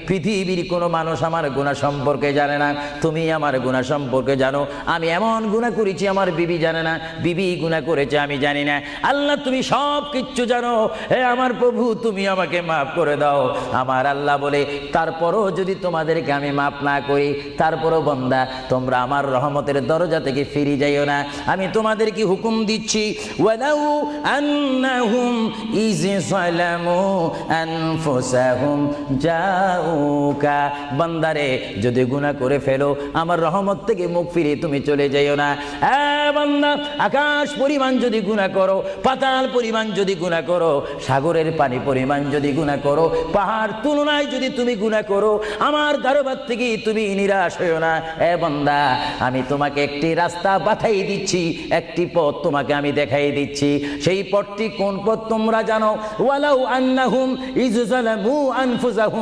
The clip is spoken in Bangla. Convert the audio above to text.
পৃথিবীর কোনো মানুষ আমার গুনাহ সম্পর্কে জানে না, তুমি আমার গুনাহ সম্পর্কে জানো। আমি এমন গুনাহ করেছি আমার বিবি জানে না, বিবি গুনাহ করেছে আমি জানি না। আল্লাহ তুমি সব কিচ্ছু জানো, হে আমার প্রভু তুমি আমাকে মাফ করে দাও। আমার আল্লাহ বলে, তারপরও যদি তোমাদেরকে আমি মাফ না করি, তারপরও বান্দা তোমরা আমার রহমতের দরজা থেকে ফিরে যাইও না। আমি তোমাদেরকে হুকুম দিচ্ছি, ওয়ালাউ আন্নাহুম ইয যালামু আনফুসাহুম জাউকা, বান্দারে যদি গুনাহ করে ফেলো আমার রহমত থেকে মুখ ফিরিয়ে তুমি চলে যাইও না। বান্দা, আকাশ পরিমাণ যদি গুনাহ করো, পাতাল পরিমাণ যদি গুনাহ করো, সাগরের পানি পরিমাণ যদি গুনাহ করো, পাহাড় তুলনায় যদি তুমি গুনাহ করো, আমার দরবার থেকে তুমি নিরাশ হইও না। বান্দা, আমি তোমাকে একটি রাস্তা বাতাই দিচ্ছি, একটি পথ তোমাকে আমি দেখাই দিচ্ছি। সেই পথটি কোন পথ তোমরা জানো? ওয়ালাউ আন্নাহুম ইয যালামু আনফুসাহুম